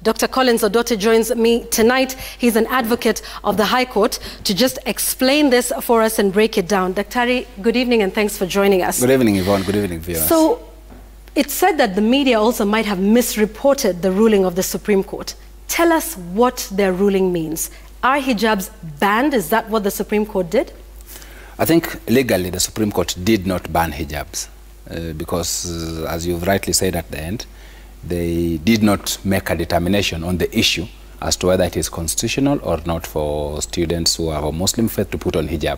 Dr. Collins Odote joins me tonight. He's an advocate of the High Court to just explain this for us and break it down. Daktari, good evening and thanks for joining us. Good evening, Yvonne. Good evening, viewers. So, it's said that the media also might have misreported the ruling of the Supreme Court. Tell us what their ruling means. Are hijabs banned? Is that what the Supreme Court did? I think legally the Supreme Court did not ban hijabs because, as you've rightly said at the end, they did not make a determination on the issue as to whether it is constitutional or not for students who are of Muslim faith to put on hijab.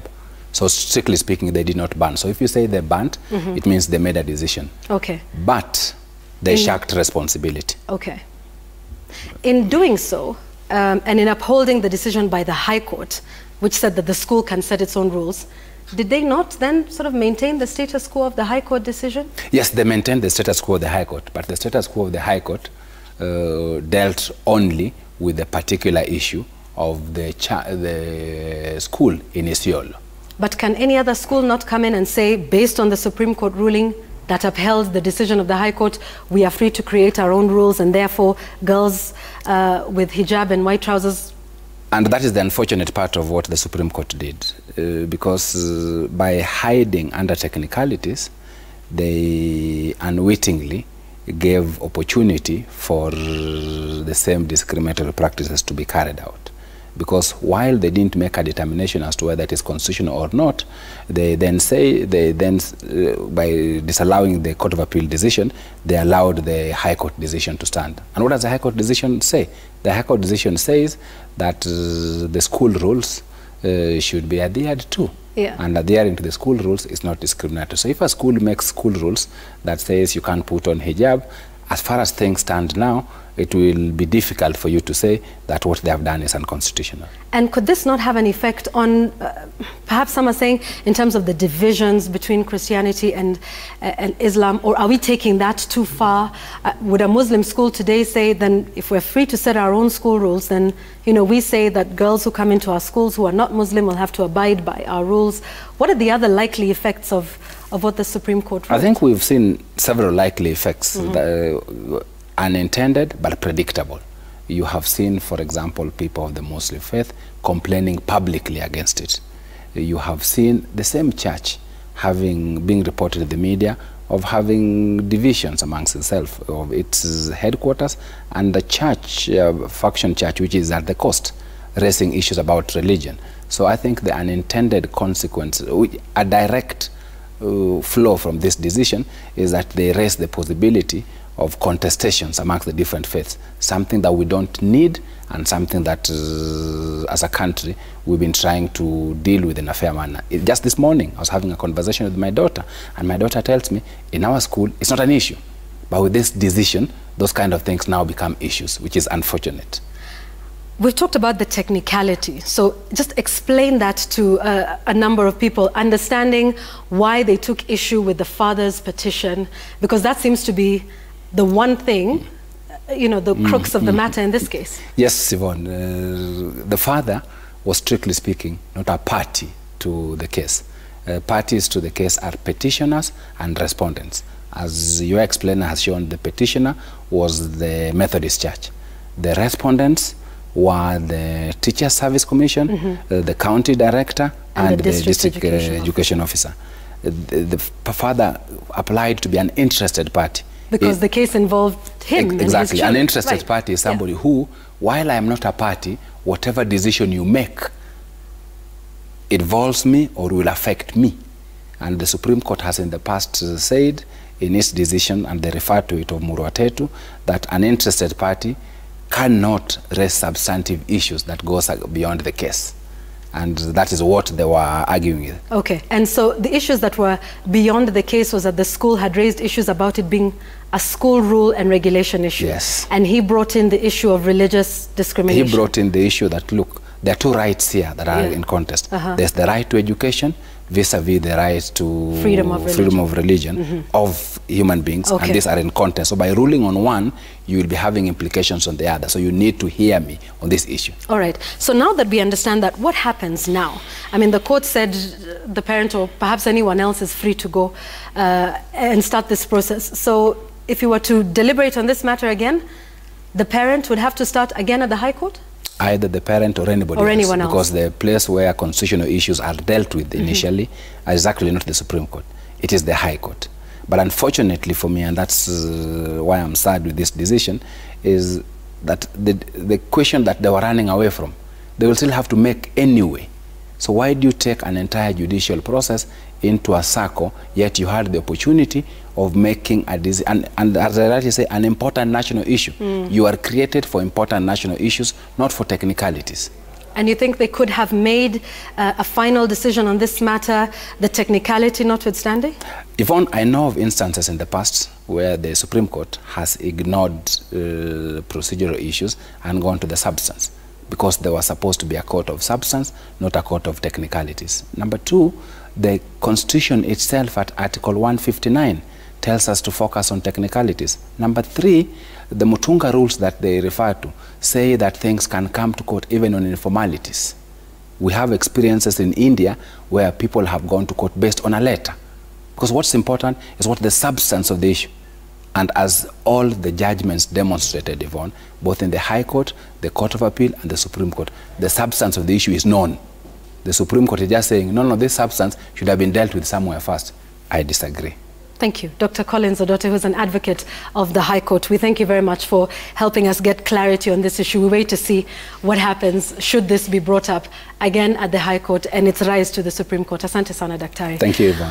So strictly speaking, they did not ban. So if you say they banned, it means they made a decision. Okay. But they shirked responsibility. Okay. In doing so, and in upholding the decision by the High Court, which said that the school can set its own rules, did they not then sort of maintain the status quo of the High Court decision? Yes, they maintained the status quo of the High Court, but the status quo of the High Court dealt only with the particular issue of the school in Isiolo. But can any other school not come in and say, based on the Supreme Court ruling that upheld the decision of the High Court, we are free to create our own rules, and therefore girls with hijab and white trousers? And that is the unfortunate part of what the Supreme Court did, because by hiding under technicalities, they unwittingly gave opportunity for the same discriminatory practices to be carried out. Because while they didn't make a determination as to whether it is constitutional or not, they then by disallowing the Court of Appeal decision, they allowed the High Court decision to stand. And what does the High Court decision say? The High Court decision says that the school rules should be adhered to. Yeah. And adhering to the school rules is not discriminatory. So if a school makes school rules that says you can't put on hijab, as far as things stand now, it will be difficult for you to say that what they have done is unconstitutional. And could this not have an effect on, perhaps some are saying, in terms of the divisions between Christianity and Islam, or are we taking that too far? Would a Muslim school today say, then if we're free to set our own school rules, then, you know, we say that girls who come into our schools who are not Muslim will have to abide by our rules? What are the other likely effects of what the Supreme Court ruled? I think we've seen several likely effects. Unintended but predictable. You have seen, for example, people of the Muslim faith complaining publicly against it. You have seen the same church being reported in the media of having divisions amongst itself, of its headquarters and the church, faction church, which is at the coast, raising issues about religion. So I think the unintended consequence, a direct flow from this decision, is that they raise the possibility of contestations amongst the different faiths, something that we don't need and something that as a country we've been trying to deal with in a fair manner. Just this morning I was having a conversation with my daughter, and my daughter tells me in our school it's not an issue, but with this decision those kind of things now become issues, which is unfortunate. We've talked about the technicality, so just explain that to a number of people, understanding why they took issue with the father's petition, because that seems to be the one thing, you know, the crux of the matter in this case. Yes, Yvonne. The father was, strictly speaking, not a party to the case. Parties to the case are petitioners and respondents. As your explainer has shown, the petitioner was the Methodist Church. The respondents were the Teacher Service Commission, the county director, and the district education officer. The father applied to be an interested party. Because the case involved him. Exactly. An interested party is somebody who, while I am not a party, whatever decision you make involves me or will affect me. And the Supreme Court has in the past said in its decision, and they refer to it of Murwatetu, that an interested party cannot raise substantive issues that goes beyond the case. And that is what they were arguing with. Okay, and so the issues that were beyond the case was that the school had raised issues about it being a school rule and regulation issue. Yes. And he brought in the issue of religious discrimination. He brought in the issue that, look, there are two rights here that are in contest. There's the right to education vis-a-vis the right to freedom of religion of human beings, and these are in contest. So by ruling on one, you will be having implications on the other. So you need to hear me on this issue. All right. So now that we understand that, what happens now? I mean, the court said the parent or perhaps anyone else is free to go and start this process. So if you were to deliberate on this matter again, the parent would have to start again at the High Court? Either the parent or anybody or else, anyone else. Because the place where constitutional issues are dealt with initially is actually not the Supreme Court. It is the High Court. But unfortunately for me, and that's why I'm sad with this decision, is that the question that they were running away from, they will still have to make anyway. So why do you take an entire judicial process into a circle, yet you had the opportunity of making a decision, and as I rightly say, an important national issue. You are created for important national issues, not for technicalities. And you think they could have made a final decision on this matter, the technicality notwithstanding? Yvonne, I know of instances in the past where the Supreme Court has ignored procedural issues and gone to the substance, because there was supposed to be a court of substance, not a court of technicalities. Number two, the Constitution itself at Article 159 tells us to focus on technicalities. Number three, the Mutunga rules that they refer to say that things can come to court even on informalities. We have experiences in India where people have gone to court based on a letter. Because what's important is what the substance of the issue. And as all the judgments demonstrated, Yvonne, both in the High Court, the Court of Appeal, and the Supreme Court, the substance of the issue is known. The Supreme Court is just saying, no, this substance should have been dealt with somewhere first. I disagree. Thank you. Dr. Collins Odote, who's an advocate of the High Court. We thank you very much for helping us get clarity on this issue. We wait to see what happens should this be brought up again at the High Court and its rise to the Supreme Court. Asante sana, Daktari. Thank you, Yvonne.